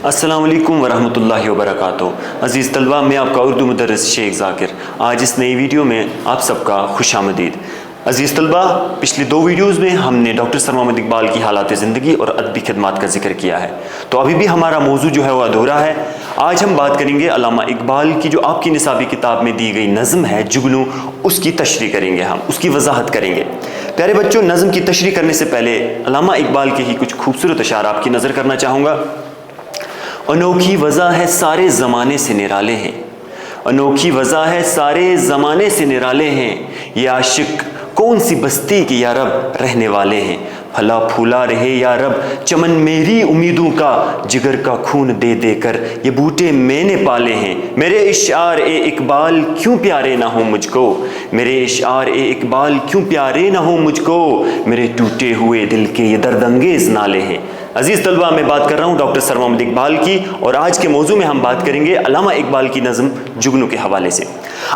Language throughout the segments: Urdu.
السلام علیکم ورحمۃ اللہ وبرکاتہ۔ عزیز طلبہ، میں آپ کا اردو مدرس شیخ ذاکر آج اس نئی ویڈیو میں آپ سب کا خوش آمدید۔ عزیز طلبہ، پچھلی دو ویڈیوز میں ہم نے ڈاکٹر سر محمد اقبال کی حالات زندگی اور ادبی خدمات کا ذکر کیا ہے، تو ابھی بھی ہمارا موضوع جو ہے وہ ادھورا ہے۔ آج ہم بات کریں گے علامہ اقبال کی جو آپ کی نصابی کتاب میں دی گئی نظم ہے جگنو، اس کی تشریح کریں گے، ہم اس کی وضاحت کریں گے۔ پیارے بچوں، نظم کی تشریح کرنے سے پہلے علامہ اقبال کے ہی کچھ خوبصورت اشعار آپ کی نظر کرنا چاہوں گا۔ انوکھی وضع ہے سارے زمانے سے نرالے ہیں، انوکھی وضع ہے سارے زمانے سے نرالے ہیں، یہ عاشق کون سی بستی کے یا رب رہنے والے ہیں، پھلا پھولا رہے یا رب چمن میری امیدوں کا، جگر کا خون دے دے کر یہ بوٹے میں نے پالے ہیں، میرے اشعار اے اقبال کیوں پیارے نہ ہوں مجھ کو، میرے اشعار اے اقبال کیوں پیارے نہ ہوں مجھ کو، میرے ٹوٹے ہوئے دل کے یہ درد انگیز نالے ہیں۔ عزیز طلبہ، میں بات کر رہا ہوں ڈاکٹر سر محمد اقبال کی، اور آج کے موضوع میں ہم بات کریں گے علامہ اقبال کی نظم جگنو کے حوالے سے۔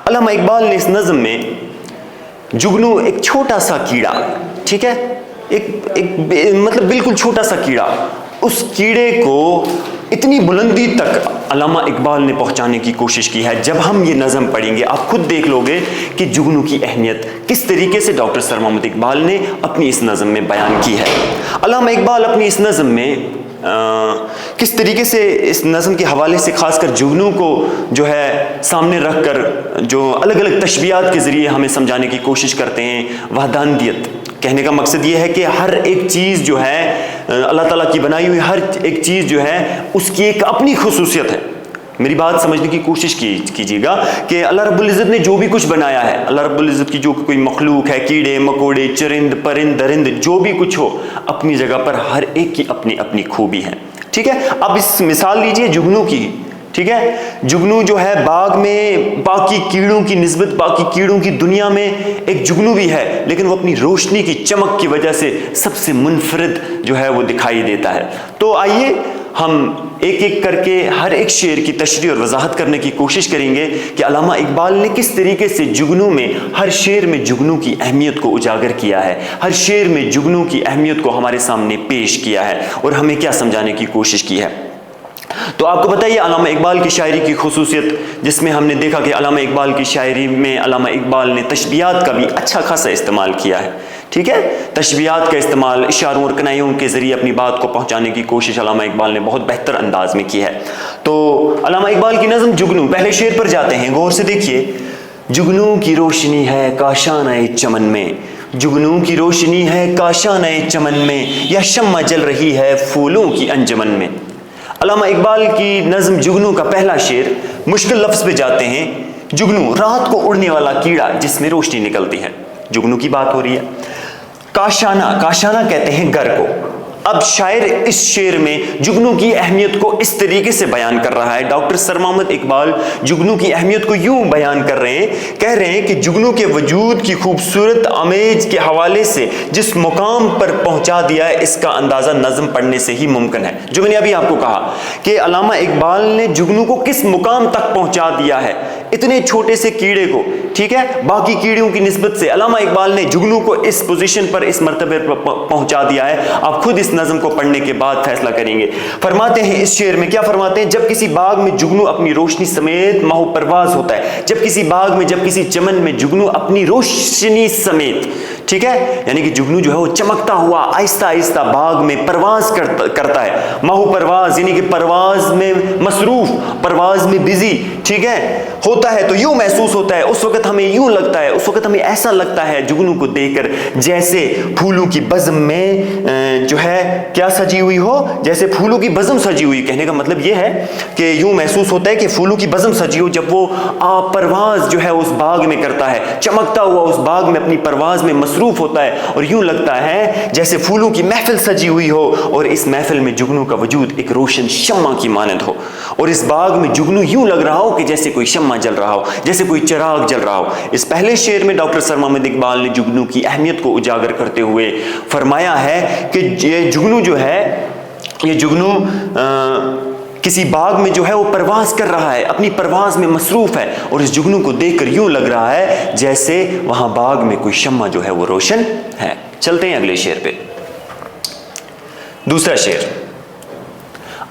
علامہ اقبال نے اس نظم میں جگنو ایک چھوٹا سا کیڑا، ٹھیک ہے، مطلب بالکل چھوٹا سا کیڑا، اس کیڑے کو اتنی بلندی تک علامہ اقبال نے پہنچانے کی کوشش کی ہے۔ جب ہم یہ نظم پڑھیں گے آپ خود دیکھ لو گے کہ جگنو کی اہمیت کس طریقے سے ڈاکٹر سر محمد اقبال نے اپنی اس نظم میں بیان کی ہے۔ علامہ اقبال اپنی اس نظم میں کس طریقے سے اس نظم کے حوالے سے خاص کر جگنو کو جو ہے سامنے رکھ کر جو الگ الگ تشبیہات کے ذریعے ہمیں سمجھانے کی کوشش کرتے ہیں۔ وحدانیت کہنے کا مقصد یہ ہے کہ ہر ایک چیز جو ہے اللہ تعالیٰ کی بنائی ہوئی ہر ایک چیز جو ہے اس کی ایک اپنی خصوصیت ہے۔ میری بات سمجھنے کی کوشش کیجیے گا کہ اللہ رب العزت نے جو بھی کچھ بنایا ہے، اللہ رب العزت کی جو کوئی مخلوق ہے، کیڑے مکوڑے چرند پرند درند جو بھی کچھ ہو، اپنی جگہ پر ہر ایک کی اپنی اپنی خوبی ہے، ٹھیک ہے۔ اب اس مثال لیجئے جگنو کی، ٹھیک ہے۔ جگنو جو ہے باغ میں باقی کیڑوں کی نسبت باقی کیڑوں کی دنیا میں ایک جگنو بھی ہے، لیکن وہ اپنی روشنی کی چمک کی وجہ سے سب سے منفرد جو ہے وہ دکھائی دیتا ہے۔ تو آئیے ہم ایک ایک کر کے ہر ایک شعر کی تشریح اور وضاحت کرنے کی کوشش کریں گے کہ علامہ اقبال نے کس طریقے سے جگنو میں ہر شعر میں جگنو کی اہمیت کو اجاگر کیا ہے، ہر شعر میں جگنو کی اہمیت کو ہمارے سامنے پیش کیا ہے اور ہمیں کیا سمجھانے کی کوشش کی ہے۔ تو آپ کو بتائیے علامہ اقبال کی شاعری کی خصوصیت، جس میں ہم نے دیکھا کہ علامہ اقبال کی شاعری میں علامہ اقبال نے تشبیہات کا بھی اچھا خاصا استعمال کیا ہے، ٹھیک ہے۔ تشبیہات کا استعمال، اشاروں اور کنائیوں کے ذریعے اپنی بات کو پہنچانے کی کوشش علامہ اقبال نے بہت بہتر انداز میں کی ہے۔ تو علامہ اقبال کی نظم جگنو، پہلے شعر پر جاتے ہیں، غور سے دیکھیے۔ جگنو کی روشنی ہے کاشانہ چمن میں، جگنو کی روشنی ہے کاشانہ چمن میں، یا شمع جل رہی ہے پھولوں کی انجمن میں۔ علامہ اقبال کی نظم جگنو کا پہلا شعر، مشکل لفظ پہ جاتے ہیں۔ جگنو، رات کو اڑنے والا کیڑا جس میں روشنی نکلتی ہے، جگنو کی بات ہو رہی ہے۔ کاشانہ، کاشانہ کہتے ہیں گھر کو۔ اب شاعر اس شعر میں جگنو کی اہمیت کو اس طریقے سے بیان کر رہا ہے، ڈاکٹر سر محمد اقبال جگنو کی اہمیت کو یوں بیان کر رہے ہیں، کہہ رہے ہیں کہ جگنو کے وجود کی خوبصورت آمیز کے حوالے سے جس مقام پر پہنچا دیا ہے، اس کا اندازہ نظم پڑھنے سے ہی ممکن ہے۔ جو میں نے ابھی آپ کو کہا کہ علامہ اقبال نے جگنو کو کس مقام تک پہنچا دیا ہے، اتنے چھوٹے سے کیڑے کو، ٹھیک ہے، باقی کیڑوں کی نسبت سے علامہ اقبال نے جگنو کو اس پوزیشن پر، اس مرتبے پر پہنچا دیا ہے۔ آپ خود اس نظم کو پڑھنے کے بعد فیصلہ کریں گے۔ فرماتے ہیں اس شعر میں، کیا فرماتے ہیں؟ جب کسی باغ میں جگنو اپنی روشنی سمیت ماہو پرواز ہوتا ہے، جب کسی باغ میں، جب کسی چمن میں جگنو اپنی روشنی سمیت، ٹھیک ہے، یعنی کہ جگنو جو ہے وہ چمکتا ہوا آہستہ آہستہ باغ میں پرواز کرتا ہے۔ ماہو پرواز یعنی کہ پرواز میں مصروف، پرواز میں بزی، ٹھیک ہے، ہوتا ہے تو یوں محسوس ہوتا ہے، اس وقت ہمیں یوں لگتا ہے، اس وقت ہمیں ایسا لگتا ہے جگنو کو دیکھ کر جیسے پھولوں کی بزم میں جو ہے کیا سجی ہوئی ہو، جیسے پھولوں کی بزم سجی ہوئی۔ کہنے کا مطلب یہ ہے کہ یوں محسوس ہوتا ہے کہ پھولوں کی بزم سجی ہو، جب وہ پرواز جو ہے اس باغ میں کرتا ہے، چمکتا ہوا اس باغ میں اپنی پرواز میں مصروف ہوتا ہے، اور یوں لگتا ہے جیسے پھولوں کی محفل سجی ہوئی ہو، اور اس محفل میں جگنو کا وجود ایک روشن شمع کی مانند ہو، اور اس باغ میں جگنو یوں لگ رہا ہو کہ جیسے کوئی شمع جل رہا ہو، جیسے کوئی چراغ جل رہا ہو۔ اس پہلے شعر میں ڈاکٹر سر محمد اقبال نے جگنو کی اہمیت کو اجاگر کرتے ہوئے فرمایا ہے کہ یہ جگنو جو ہے، یہ جگنو کسی باغ میں جو ہے وہ پرواز کر رہا ہے، اپنی پرواز میں مصروف ہے، اور اس جگنو کو دیکھ کر یوں لگ رہا ہے جیسے وہاں باغ میں کوئی شمع جو ہے وہ روشن ہے۔ چلتے ہیں اگلے شعر پہ۔ دوسرا شعر،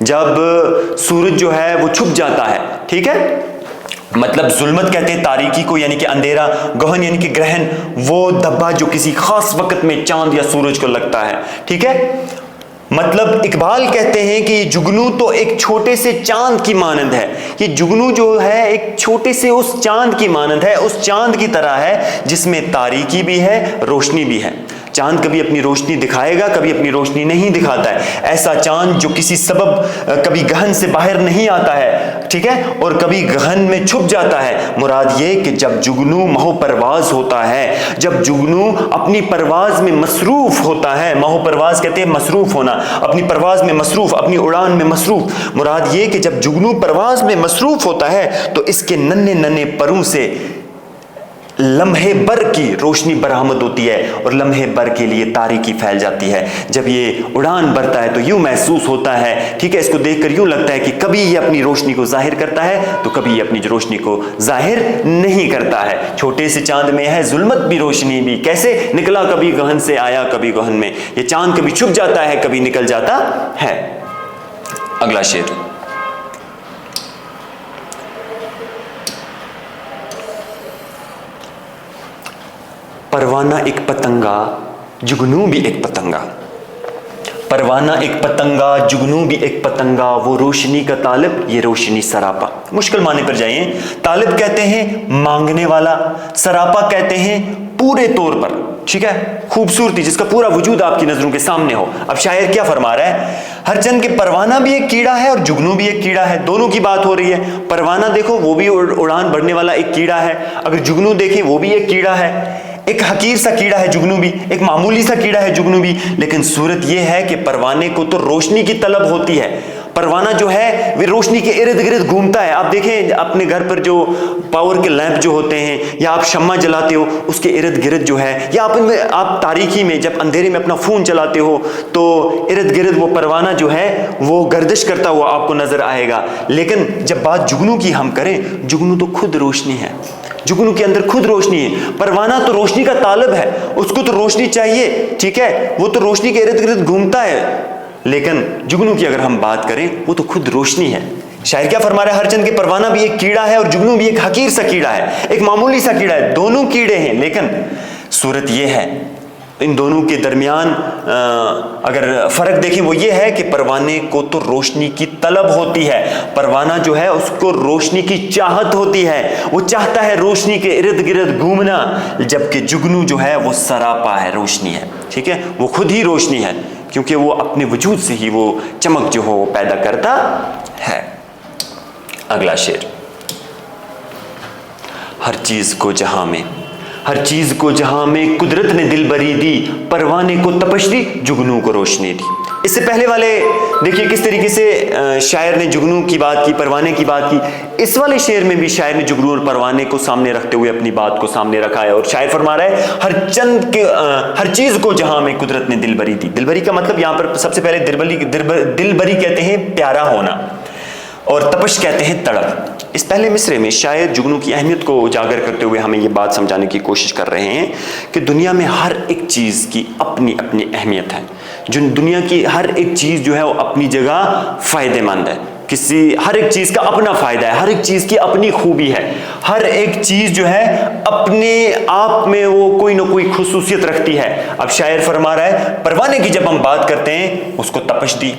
جب سورج جو ہے وہ چھپ جاتا ہے، ٹھیک ہے، مطلب ظلمت کہتے ہیں تاریکی کو، یعنی کہ اندھیرا، گہن یعنی کہ گرہن، وہ دھبا جو کسی خاص وقت میں چاند یا سورج کو لگتا ہے، ٹھیک ہے۔ مطلب اقبال کہتے ہیں کہ یہ جگنو تو ایک چھوٹے سے چاند کی مانند ہے، یہ جگنو جو ہے ایک چھوٹے سے اس چاند کی مانند ہے، اس چاند کی طرح ہے جس میں تاریکی بھی ہے، روشنی بھی ہے۔ چاند کبھی اپنی روشنی دکھائے گا، کبھی اپنی روشنی نہیں دکھاتا ہے۔ ایسا چاند جو کسی سبب کبھی گہن سے باہر نہیں آتا ہے، ٹھیک ہے، اور کبھی گہن میں چھپ جاتا ہے۔ مراد یہ کہ جب جگنو مہو پرواز ہوتا ہے، جب جگنو اپنی پرواز میں مصروف ہوتا ہے، مہو پرواز کہتے ہیں مصروف ہونا، اپنی پرواز میں مصروف، اپنی اڑان میں مصروف، مراد یہ کہ جب جگنو پرواز میں مصروف ہوتا ہے تو اس کے ننھے ننھے پروں سے لمحے بر کی روشنی برآمد ہوتی ہے اور لمحے بر کے لیے تاریکی پھیل جاتی ہے۔ جب یہ اڑان بھرتا ہے تو یوں محسوس ہوتا ہے، ٹھیک ہے، اس کو دیکھ کر یوں لگتا ہے کہ کبھی یہ اپنی روشنی کو ظاہر کرتا ہے تو کبھی یہ اپنی روشنی کو ظاہر نہیں کرتا ہے۔ چھوٹے سے چاند میں ہے ظلمت بھی روشنی بھی، کیسے نکلا کبھی گہن سے آیا کبھی گہن میں، یہ چاند کبھی چھپ جاتا ہے کبھی نکل جاتا ہے۔ اگلا شعر، پروانہ ایک پتنگا جگنو بھی ایک پتنگا، پروانہ ایک پتنگا جگنو بھی ایک پتنگا، وہ روشنی کا طالب یہ روشنی سراپا۔ مشکل معنی پر جائیں، طالب کہتے ہیں مانگنے والا، سراپا کہتے ہیں پورے طور پر، ٹھیک ہے، خوبصورتی جس کا پورا وجود آپ کی نظروں کے سامنے ہو۔ اب شاعر کیا فرما رہا ہے، ہر چند کے پروانہ بھی ایک کیڑا ہے اور جگنو بھی ایک کیڑا ہے، دونوں کی بات ہو رہی ہے۔ پروانہ دیکھو وہ بھی اڑان بڑھنے والا ایک کیڑا ہے، اگر جگنو دیکھیں وہ بھی ایک کیڑا ہے، ایک حقیر سا کیڑا ہے جگنو بھی، ایک معمولی سا کیڑا ہے جگنو بھی، لیکن صورت یہ ہے کہ پروانے کو تو روشنی کی طلب ہوتی ہے۔ پروانہ جو ہے وہ روشنی کے ارد گرد گھومتا ہے۔ آپ دیکھیں اپنے گھر پر جو پاور کے لیمپ جو ہوتے ہیں یا آپ شمع جلاتے ہو اس کے ارد گرد جو ہے، یا آپ تاریکی میں جب اندھیرے میں اپنا فون چلاتے ہو تو ارد گرد وہ پروانہ جو ہے وہ گردش کرتا ہوا آپ کو نظر آئے گا۔ لیکن جب بات جگنو کی ہم کریں، جگنو تو خود روشنی ہے، جگنو کے اندر خود روشنی ہے۔ پروانہ تو روشنی کا طالب ہے، اس کو تو روشنی چاہیے، ٹھیک ہے، وہ تو روشنی کے ارد گرد گھومتا ہے، لیکن جگنو کی اگر ہم بات کریں وہ تو خود روشنی ہے۔ شاعر کیا فرما رہا ہے، ہر چند کے پروانہ بھی ایک کیڑا ہے اور جگنو بھی ایک حقیر سا کیڑا ہے، ایک معمولی سا کیڑا ہے، دونوں کیڑے ہیں، لیکن صورت یہ ہے ان دونوں کے درمیان اگر فرق دیکھیں وہ یہ ہے کہ پروانے کو تو روشنی کی طلب ہوتی ہے، پروانہ جو ہے اس کو روشنی کی چاہت ہوتی ہے، وہ چاہتا ہے روشنی کے ارد گرد گھومنا، جبکہ جگنو جو ہے وہ سراپا ہے، روشنی ہے، ٹھیک ہے، وہ خود ہی روشنی ہے کیونکہ وہ اپنے وجود سے ہی وہ چمک جو ہو وہ پیدا کرتا ہے۔ اگلا شعر، ہر چیز کو جہاں میں، ہر چیز کو جہاں میں قدرت نے دل بری دی، پروانے کو تپش دی جگنو کو روشنی دی۔ اس سے پہلے والے دیکھیے کس طریقے سے شاعر نے جگنو کی بات کی، پروانے کی بات کی، اس والے شعر میں بھی شاعر نے جگنو اور پروانے کو سامنے رکھتے ہوئے اپنی بات کو سامنے رکھا ہے، اور شاعر فرما رہا ہے ہر چیز کو جہاں میں قدرت نے دل بری دی۔ دل بری کا مطلب یہاں پر سب سے پہلے دل بری کہتے ہیں پیارا ہونا، اور تپش کہتے ہیں تڑپ۔ اس پہلے مصرے میں شاعر جگنو کی اہمیت کو اجاگر کرتے ہوئے ہمیں یہ بات سمجھانے کی کوشش کر رہے ہیں کہ دنیا میں ہر ایک چیز کی اپنی اپنی اہمیت ہے، جو دنیا کی ہر ایک چیز جو ہے وہ اپنی جگہ فائدہ مند ہے، ہر ایک چیز کا اپنا فائدہ ہے، ہر ایک چیز کی اپنی خوبی ہے، ہر ایک چیز جو ہے اپنے آپ میں وہ کوئی نہ کوئی خصوصیت رکھتی ہے۔ اب شاعر فرما رہا ہے پروانے کی جب ہم بات کرتے ہیں اس کو تپش دی،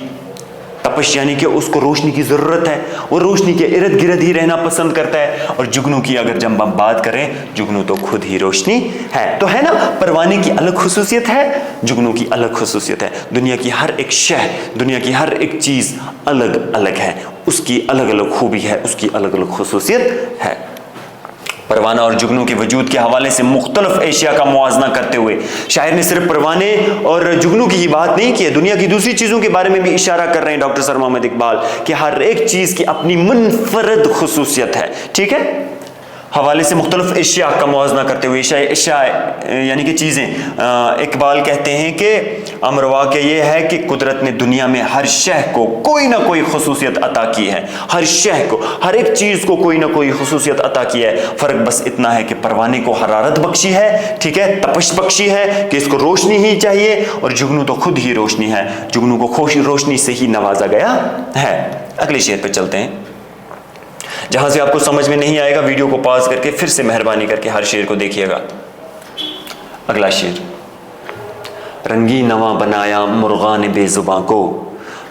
تپش یعنی کہ اس کو روشنی کی ضرورت ہے، وہ روشنی کے ارد گرد ہی رہنا پسند کرتا ہے، اور جگنو کی اگر جب ہم بات کریں جگنو تو خود ہی روشنی ہے، تو ہے نا، پروانے کی الگ خصوصیت ہے، جگنو کی الگ خصوصیت ہے۔ دنیا کی ہر ایک شے، دنیا کی ہر ایک چیز الگ الگ ہے، اس کی الگ الگ خوبی ہے، اس کی الگ الگ خصوصیت ہے۔ پروانہ اور جگنو کے وجود کے حوالے سے مختلف اشیاء کا موازنہ کرتے ہوئے شاعر نے صرف پروانے اور جگنو کی ہی بات نہیں کی ہے، دنیا کی دوسری چیزوں کے بارے میں بھی اشارہ کر رہے ہیں ڈاکٹر سر محمد اقبال کہ ہر ایک چیز کی اپنی منفرد خصوصیت ہے، ٹھیک ہے۔ حوالے سے مختلف اشیاء کا موازنہ کرتے ہوئے اشیاء یعنی کہ چیزیں، اقبال کہتے ہیں کہ امر واقع یہ ہے کہ قدرت نے دنیا میں ہر شے کو کوئی نہ کوئی خصوصیت عطا کی ہے، ہر شے کو، ہر ایک چیز کو کوئی نہ کوئی خصوصیت عطا کی ہے، فرق بس اتنا ہے کہ پروانے کو حرارت بخشی ہے، ٹھیک ہے، تپش بخشی ہے کہ اس کو روشنی ہی چاہیے، اور جگنو تو خود ہی روشنی ہے، جگنو کو روشنی سے ہی نوازا گیا ہے۔ اگلے شعر پہ چلتے ہیں، جہاں سے آپ کو سمجھ میں نہیں آئے گا ویڈیو کو پاز کر کے پھر سے مہربانی کر کے ہر شعر کو دیکھیے گا۔ اگلا شعر، رنگی نواں بنایا مرغان بے زباں کو،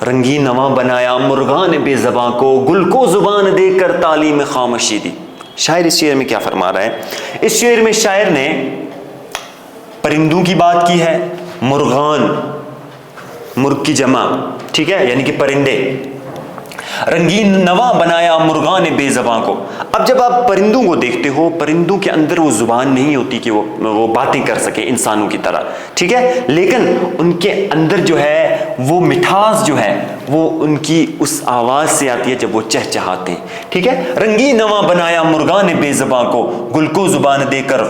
رنگی نواں بنایا مرغان بے زباں کو، گل کو زبان دے کر تعلیم خاموشی دی۔ شاعر اس شعر میں کیا فرما رہا ہے؟ اس شعر میں شاعر نے پرندوں کی بات کی ہے، مرغان، مرغ کی جمع، ٹھیک ہے، یعنی کہ پرندے، رنگین نواں بنایا مرغان بے زباں کو۔ اب جب آپ پرندوں کو دیکھتے ہو، پرندوں کے اندر وہ زبان نہیں ہوتی کہ وہ باتیں کر سکیں انسانوں کی طرح، ٹھیک ہے، لیکن ان کے اندر جو ہے وہ مٹھاس جو ہے وہ ان کی اس آواز سے آتی ہے جب وہ چہچہاتے ہیں، ٹھیک ہے۔ رنگین نواں بنایا مرغان بے زباں کو، گل کو زبان دے کر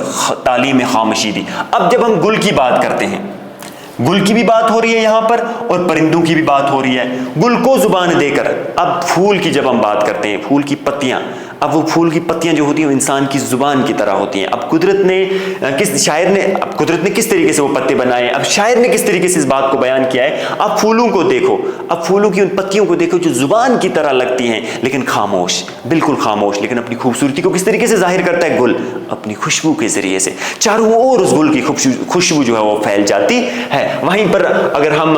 تعلیم خاموشی دی۔ اب جب ہم گل کی بات کرتے ہیں، گل کی بھی بات ہو رہی ہے یہاں پر اور پرندوں کی بھی بات ہو رہی ہے، گل کو زبان دے کر۔ اب پھول کی جب ہم بات کرتے ہیں، پھول کی پتیاں، اب وہ پھول کی پتیاں جو ہوتی ہیں وہ انسان کی زبان کی طرح ہوتی ہیں۔ اب قدرت نے کس طریقے سے وہ پتے بنائے، اب شاعر نے کس طریقے سے اس بات کو بیان کیا ہے۔ اب پھولوں کو دیکھو، اب پھولوں کی ان پتیوں کو دیکھو جو زبان کی طرح لگتی ہیں لیکن خاموش، بالکل خاموش، لیکن اپنی خوبصورتی کو کس طریقے سے ظاہر کرتا ہے گل؟ اپنی خوشبو کے ذریعے سے، چاروں اور اس گل کی خوشبو جو ہے وہ پھیل جاتی ہے۔ وہیں پر اگر ہم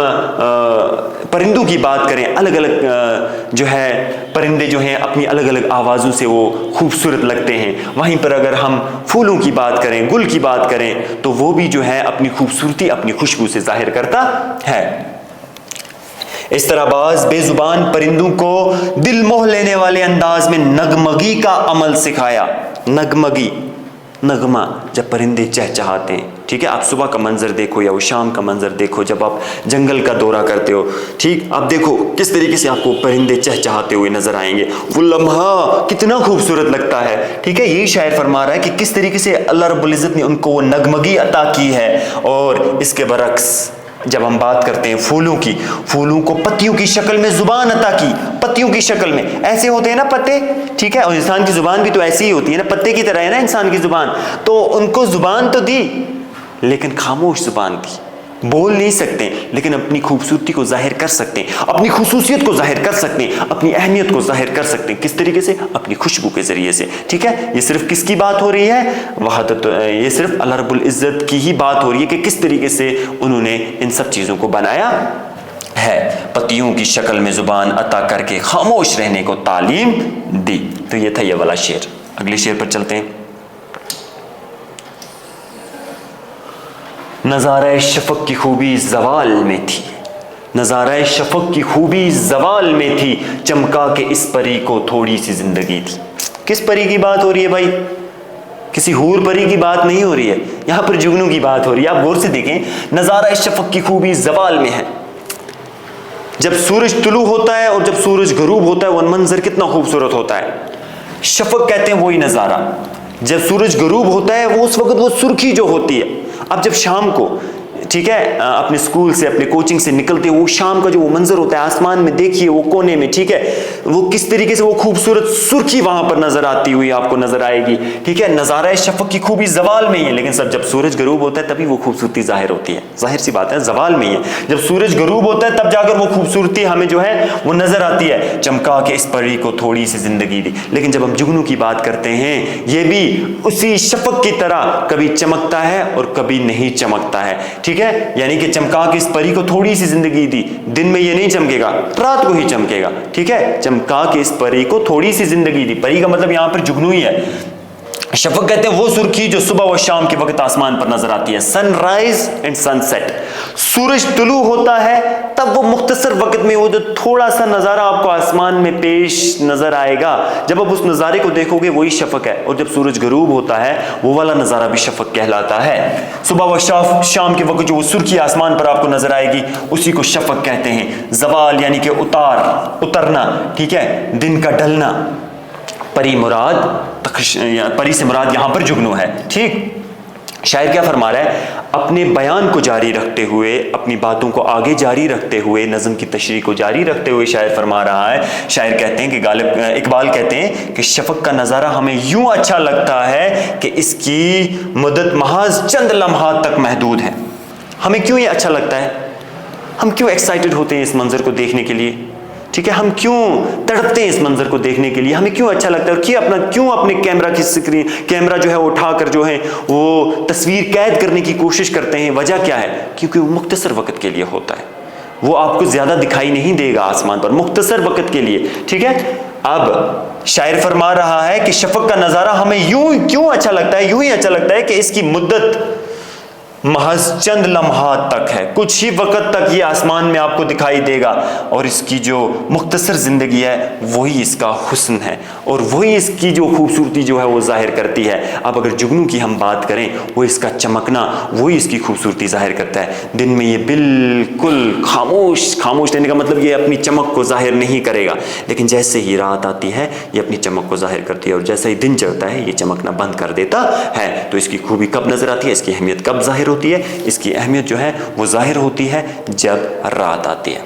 پرندوں کی بات کریں، الگ الگ جو ہے پرندے جو ہیں اپنی الگ الگ آوازوں سے وہ خوبصورت لگتے ہیں۔ وہیں پر اگر ہم پھولوں کی بات کریں، گل کی بات کریں، تو وہ بھی جو ہے اپنی خوبصورتی اپنی خوشبو سے ظاہر کرتا ہے۔ اس طرح بعض بے زبان پرندوں کو دل موہ لینے والے انداز میں نغمگی کا عمل سکھایا۔ نغمگی، نغمہ، جب پرندے چہچہاتے ہیں، ٹھیک ہے، آپ صبح کا منظر دیکھو یا وہ شام کا منظر دیکھو، جب آپ جنگل کا دورہ کرتے ہو، ٹھیک، آپ دیکھو کس طریقے سے آپ کو پرندے چہچہاتے ہوئے نظر آئیں گے، وہ لمحہ کتنا خوبصورت لگتا ہے، ٹھیک ہے۔ یہی شاعر فرما رہا ہے کہ کس طریقے سے اللہ رب العزت نے ان کو وہ نغمگی عطا کی ہے۔ اور اس کے برعکس جب ہم بات کرتے ہیں پھولوں کی، پھولوں کو پتیوں کی شکل میں زبان عطا کی، پتیوں کی شکل میں، ایسے ہوتے ہیں نا پتے، ٹھیک ہے، اور انسان کی زبان بھی تو ایسی ہی ہوتی ہے نا، پتے کی طرح ہے نا انسان کی زبان، تو ان کو زبان تو دی لیکن خاموش زبان دی، بول نہیں سکتے لیکن اپنی خوبصورتی کو ظاہر کر سکتے ہیں، اپنی خصوصیت کو ظاہر کر سکتے ہیں، اپنی اہمیت کو ظاہر کر سکتے ہیں، کس طریقے سے؟ اپنی خوشبو کے ذریعے سے، ٹھیک ہے۔ یہ صرف کس کی بات ہو رہی ہے؟ وحدت، یہ صرف اللہ رب العزت کی ہی بات ہو رہی ہے کہ کس طریقے سے انہوں نے ان سب چیزوں کو بنایا ہے، پتیوں کی شکل میں زبان عطا کر کے خاموش رہنے کو تعلیم دی۔ تو یہ تھا یہ والا شعر۔ اگلے شعر پر چلتے ہیں۔ نظارہ شفق کی خوبی زوال میں تھی، نظارہ شفق کی خوبی زوال میں تھی، چمکا کے اس پری کو تھوڑی سی زندگی تھی۔ کس پری کی بات ہو رہی ہے بھائی؟ کسی حور پری کی بات نہیں ہو رہی ہے، یہاں پر جگنو کی بات ہو رہی ہے۔ آپ غور سے دیکھیں، نظارہ شفق کی خوبی زوال میں ہے، جب سورج طلوع ہوتا ہے اور جب سورج غروب ہوتا ہے وہ منظر کتنا خوبصورت ہوتا ہے۔ شفق کہتے ہیں وہی نظارہ، جب سورج غروب ہوتا ہے وہ اس وقت وہ سرخی جو ہوتی ہے۔ اب جب شام کو، ٹھیک ہے، اپنے اسکول سے اپنے کوچنگ سے نکلتے وہ شام کا جو وہ منظر ہوتا ہے آسمان میں، دیکھیے وہ کونے میں، ٹھیک ہے، وہ کس طریقے سے وہ خوبصورت سرخی وہاں پر نظر آتی ہوئی آپ کو نظر آئے گی، ٹھیک ہے۔ نظارہ شفق کی خوبی زوال میں ہی ہے، لیکن سب جب سورج غروب ہوتا ہے تبھی وہ خوبصورتی ظاہر ہوتی ہے، ظاہر سی بات ہے زوال میں ہی ہے، جب سورج غروب ہوتا ہے تب جا کر وہ خوبصورتی ہمیں جو ہے وہ نظر آتی ہے، چمکا کے اس پری کو تھوڑی سی زندگی دی۔ لیکن جب ہم جگنو کی بات کرتے ہیں، یہ بھی اسی شفق کی طرح کبھی چمکتا ہے اور کبھی نہیں چمکتا ہے، ٹھیک ہے، یعنی کہ چمکا کے اس پری کو تھوڑی سی زندگی دی، دن میں یہ نہیں چمکے گا، رات کو ہی چمکے گا، ٹھیک ہے، چمکا کے اس پری کو تھوڑی سی زندگی دی۔ پری کا مطلب یہاں پر جگنو ہی ہے۔ شفق کہتے ہیں وہ سرخی جو صبح و شام کے وقت آسمان پر نظر آتی ہے، سن رائز اینڈ سن سیٹ۔ سورج طلوع ہوتا ہے تب وہ مختصر وقت میں وہ جو تھوڑا سا نظارہ آپ کو آسمان میں پیش نظر آئے گا، جب آپ اس نظارے کو دیکھو گے وہی شفق ہے، اور جب سورج غروب ہوتا ہے وہ والا نظارہ بھی شفق کہلاتا ہے۔ صبح و شام کے وقت جو وہ سرخی آسمان پر آپ کو نظر آئے گی اسی کو شفق کہتے ہیں۔ زوال یعنی کہ اترنا، ٹھیک ہے، دن کا ڈھلنا، پری سے مراد یہاں پر جگنو ہے. ٹھیک, شاعر کیا فرما رہا ہے؟ اپنے بیان کو جاری رکھتے ہوئے، اپنی باتوں کو آگے جاری رکھتے ہوئے، نظم کی تشریح کو جاری رکھتے ہوئے شاعر فرما رہا ہے. شاعر کہتے ہیں کہ اقبال کہتے ہیں کہ شفق کا نظارہ ہمیں یوں اچھا لگتا ہے کہ اس کی مدت محض چند لمحات تک محدود ہے. ہمیں کیوں یہ اچھا لگتا ہے؟ ہم کیوں ایکسائٹڈ ہوتے ہیں اس منظر کو دیکھنے کے لیے؟ ٹھیک ہے, ہم کیوں تڑپتے ہیں اس منظر کو دیکھنے کے لیے؟ ہمیں کیوں اچھا لگتا ہے؟ اور کیوں اپنے کیمرہ جو ہے وہ اٹھا کر جو ہے وہ تصویر قید کرنے کی کوشش کرتے ہیں؟ وجہ کیا ہے؟ کیونکہ وہ مختصر وقت کے لیے ہوتا ہے. وہ آپ کو زیادہ دکھائی نہیں دے گا آسمان پر, مختصر وقت کے لیے. ٹھیک ہے, اب شاعر فرما رہا ہے کہ شفق کا نظارہ ہمیں یوں کیوں اچھا لگتا ہے؟ یوں ہی اچھا لگتا ہے کہ اس کی مدت محض چند لمحات تک ہے, کچھ ہی وقت تک یہ آسمان میں آپ کو دکھائی دے گا, اور اس کی جو مختصر زندگی ہے وہی اس کا حسن ہے, اور وہی اس کی جو خوبصورتی جو ہے وہ ظاہر کرتی ہے. اب اگر جگنو کی ہم بات کریں, وہ اس کا چمکنا وہی اس کی خوبصورتی ظاہر کرتا ہے. دن میں یہ بالکل خاموش رہنے کا مطلب یہ اپنی چمک کو ظاہر نہیں کرے گا, لیکن جیسے ہی رات آتی ہے یہ اپنی چمک کو ظاہر کرتی ہے, اور جیسے ہی دن چڑھتا ہے یہ چمکنا بند کر دیتا ہے. تو اس کی خوبی کب نظر آتی ہے, اس کی اہمیت کب ظاہر ہوتی ہے؟ اس کی اہمیت جو ہے وہ ظاہر ہوتی ہے جب رات آتی ہے.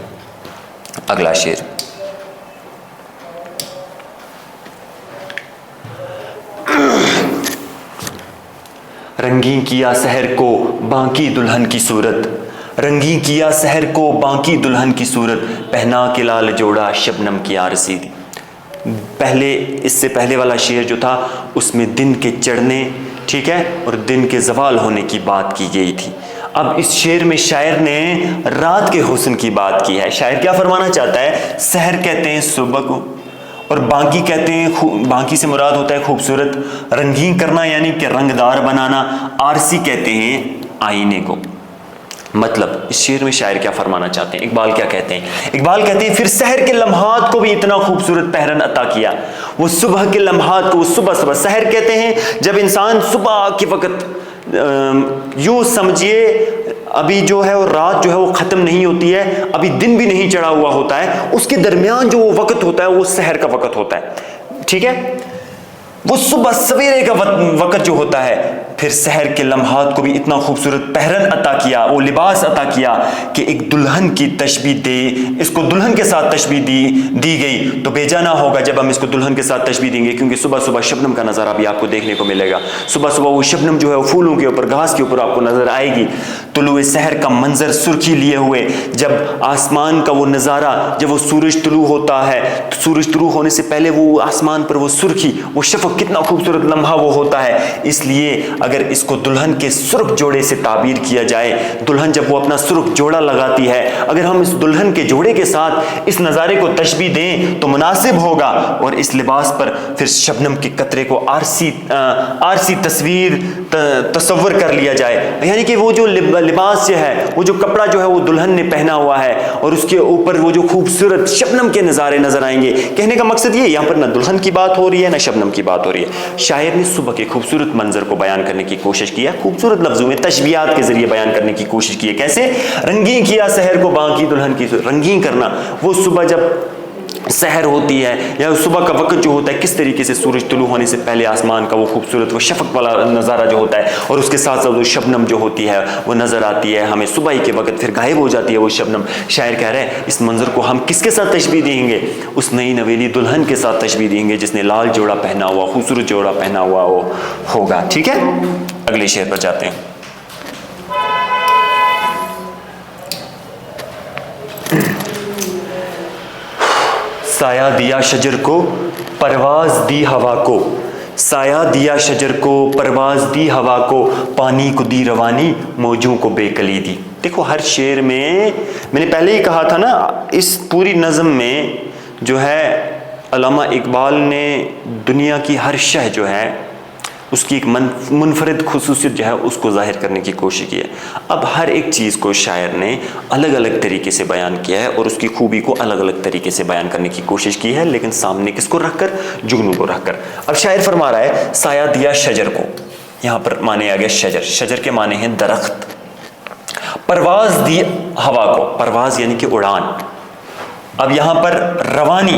اگلا شعر. رنگین کیا سحر کو باقی دلہن کی صورت، رنگین کیا سحر کو باقی دلہن کی صورت، پہنا کے لال جوڑا شبنم کی آرسی دی. اس سے پہلے والا شعر جو تھا اس میں دن کے چڑھنے، ٹھیک ہے، اور دن کے زوال ہونے کی بات کی گئی تھی. اب اس شعر میں شاعر نے رات کے حسن کی بات کی ہے. شاعر کیا فرمانا چاہتا ہے؟ سحر کہتے ہیں صبح کو، اور باقی کہتے ہیں، باقی سے مراد ہوتا ہے خوبصورت، رنگین کرنا یعنی کہ رنگدار بنانا، آرسی کہتے ہیں آئینے کو. مطلب اس شعر میں شاعر کیا فرمانا چاہتے ہیں؟ اقبال کیا کہتے ہیں؟ اقبال کہتے ہیں پھر سحر کے لمحات کو بھی اتنا خوبصورت پہرن عطا کیا. وہ صبح کے لمحات کو، وہ صبح سحر کہتے ہیں جب انسان صبح کے وقت، یوں سمجھیے ابھی جو ہے وہ رات جو ہے وہ ختم نہیں ہوتی ہے، ابھی دن بھی نہیں چڑھا ہوا ہوتا ہے، اس کے درمیان جو وہ وقت ہوتا ہے وہ سحر کا وقت ہوتا ہے. ٹھیک ہے، وہ صبح سویرے کا وقت جو ہوتا ہے. پھر سحر کے لمحات کو بھی اتنا خوبصورت پہرن عطا کیا، وہ لباس عطا کیا کہ ایک دلہن کی تشبیہ دے، اس کو دلہن کے ساتھ تشبیہ دی گئی. تو بے جانا ہوگا جب ہم اس کو دلہن کے ساتھ تشبیہ دیں گے، کیونکہ صبح صبح شبنم کا نظارہ بھی آپ کو دیکھنے کو ملے گا. صبح صبح وہ شبنم جو ہے وہ پھولوں کے اوپر، گھاس کے اوپر آپ کو نظر آئے گی. طلوع سحر کا منظر سرخی لیے ہوئے، جب آسمان کا وہ نظارہ، جب وہ سورج طلوع ہوتا ہے، سورج طلوع ہونے سے پہلے وہ آسمان پر وہ سرخی، وہ شفق، کتنا خوبصورت لمحہ وہ ہوتا ہے. اس لیے اگر اس کو دلہن کے سرخ جوڑے سے تعبیر کیا جائے، دلہن جب وہ اپنا سرخ جوڑا لگاتی ہے، اگر ہم اس دلہن کے جوڑے کے ساتھ اس نظارے کو تشبیہ دیں تو مناسب ہوگا. اور اس لباس پر پھر شبنم کے قطرے کو آرسی تصور کر لیا جائے، یعنی کہ وہ جو لباس جو ہے، وہ جو کپڑا جو ہے وہ دلہن نے پہنا ہوا ہے، اور اس کے اوپر وہ جو خوبصورت شبنم کے نظارے نظر آئیں گے. کہنے کا مقصد یہ، یہاں پر نہ دلہن کی بات ہو رہی ہے نہ شبنم کی بات ہو رہی ہے. شاعر نے صبح کے خوبصورت منظر کو بیان کرنے کی کوشش کی ہے، خوبصورت لفظوں میں تشبیہات کے ذریعے بیان کرنے کی کوشش کی ہے. کیسے؟ رنگین کیا سحر کو باقی دلہن کی، رنگین کرنا. وہ صبح جب سحر ہوتی ہے یا صبح کا وقت جو ہوتا ہے، کس طریقے سے سورج طلوع ہونے سے پہلے آسمان کا وہ خوبصورت، وہ شفق والا نظارہ جو ہوتا ہے، اور اس کے ساتھ ساتھ وہ شبنم جو ہوتی ہے وہ نظر آتی ہے ہمیں صبح ہی کے وقت، پھر غائب ہو جاتی ہے وہ شبنم. شاعر کہہ رہے ہیں اس منظر کو ہم کس کے ساتھ تشبیہ دیں گے؟ اس نئی نویلی دلہن کے ساتھ تشبیہ دیں گے جس نے لال جوڑا پہنا ہوا، خوبصورت جوڑا پہنا ہوا وہ ہوگا. ٹھیک ہے، اگلے شعر پر جاتے ہیں. سایہ دیا شجر کو پرواز دی ہوا کو، سایہ دیا شجر کو پرواز دی ہوا کو، پانی کو دی روانی موجوں کو بے کلی دی. دیکھو ہر شعر میں نے پہلے ہی کہا تھا نا، اس پوری نظم میں جو ہے علامہ اقبال نے دنیا کی ہر شے جو ہے اس کی ایک منفرد خصوصیت جو ہے اس کو ظاہر کرنے کی کوشش کی ہے. اب ہر ایک چیز کو شاعر نے الگ الگ طریقے سے بیان کیا ہے، اور اس کی خوبی کو الگ الگ طریقے سے بیان کرنے کی کوشش کی ہے، لیکن سامنے کس کو رکھ کر؟ جگنو کو رکھ کر. اب شاعر فرما رہا ہے سایہ دیا شجر کو، یہاں پر مانے آ گیا شجر، شجر کے معنی ہیں درخت. پرواز دی ہوا کو، پرواز یعنی کہ اڑان. اب یہاں پر روانی،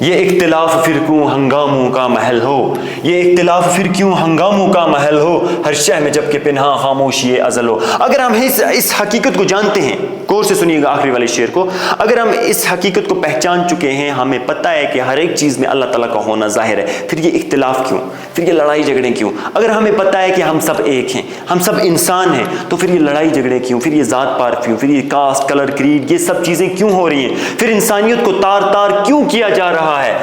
یہ اختلاف پھر کیوں ہنگاموں کا محل ہو، یہ اختلاف پھر کیوں ہنگاموں کا محل ہو، ہر شہ میں جب کہ پنہاں خاموشی ازل ہو۔ اگر ہم اس حقیقت کو جانتے ہیں، غور سے سنیے گا آخری والے شعر کو، اگر ہم اس حقیقت کو پہچان چکے ہیں، ہمیں پتہ ہے کہ ہر ایک چیز میں اللہ تعالیٰ کا ہونا ظاہر ہے، پھر یہ اختلاف کیوں، پھر یہ لڑائی جھگڑے کیوں؟ اگر ہمیں پتہ ہے کہ ہم سب ایک ہیں، ہم سب انسان ہیں، تو پھر یہ لڑائی جھگڑے کیوں، پھر یہ ذات پات کیوں، پھر یہ کاسٹ، کلر، کریڈ، یہ سب چیزیں کیوں ہو رہی ہیں؟ پھر انسانیت کو تار تار کیوں کیا جا رہا ہے؟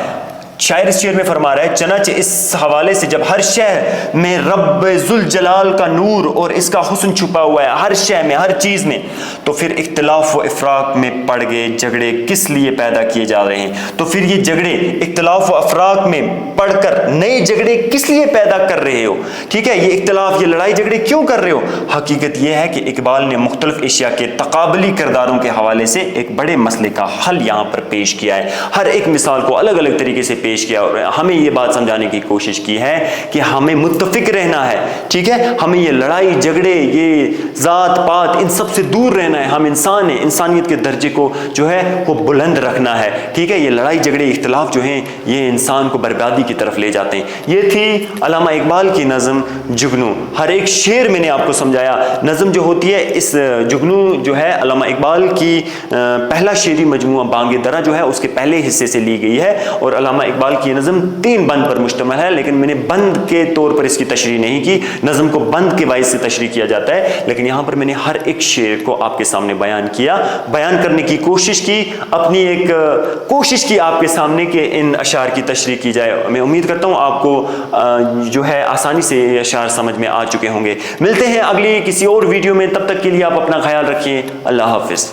شاعر اس شعر میں فرما رہا ہے، چنانچہ اس حوالے سے جب ہر شہر میں رب ذوالجلال کا نور اور اس کا حسن چھپا ہوا ہے، ہر شے میں، ہر چیز میں، تو پھر اختلاف و افراق میں پڑ گئے جھگڑے کس لیے پیدا کیے جا رہے ہیں؟ تو پھر یہ جھگڑے اختلاف و افراق میں پڑھ کر نئے جھگڑے کس لیے پیدا کر رہے ہو؟ ٹھیک ہے، یہ اختلاف، یہ لڑائی جھگڑے کیوں کر رہے ہو؟ حقیقت یہ ہے کہ اقبال نے مختلف اشیاء کے تقابلی کرداروں کے حوالے سے ایک بڑے مسئلے کا حل یہاں پر پیش کیا ہے، ہر ایک مثال کو الگ الگ طریقے سے پیش کیا اور ہمیں یہ بات سمجھانے کی کوشش کی ہے کہ ہمیں متفق رہنا ہے، ٹھیک ہے، ہمیں یہ لڑائی جھگڑے، یہ ذات پات، ان سب سے دور رہنا ہے، ہم انسان ہیں، انسانیت کے درجے کو جو ہے وہ بلند رکھنا ہے، ٹھیک ہے، یہ لڑائی جھگڑے اختلاف جو ہیں یہ انسان کو بربادی کی طرف لے جاتے ہیں۔ یہ تھی علامہ اقبال کی نظم جگنو، ہر ایک شعر میں نے آپ کو سمجھایا، نظم جو ہوتی ہے اس جگنو جو ہے علامہ اقبال کی پہلا شعری مجموعہ بانگ درا جو ہے اس کے پہلے حصے سے لی گئی ہے، اور علامہ اقبال کی نظم 3 بند پر مشتمل ہے، لیکن میں نے بند کے طور پر اس کی تشریح نہیں کی، نظم کو بند کے باعث سے تشریح کیا جاتا ہے، لیکن یہاں پر میں نے ہر ایک شعر کو آپ کے سامنے بیان کیا، بیان کرنے کی کوشش کی، اپنی ایک کوشش کی آپ کے سامنے کہ ان اشعار کی تشریح کی جائے۔ میں امید کرتا ہوں آپ کو جو ہے آسانی سے یہ اشعار سمجھ میں آ چکے ہوں گے۔ ملتے ہیں اگلی کسی اور ویڈیو میں، تب تک کے لیے آپ اپنا خیال رکھیے، اللہ حافظ۔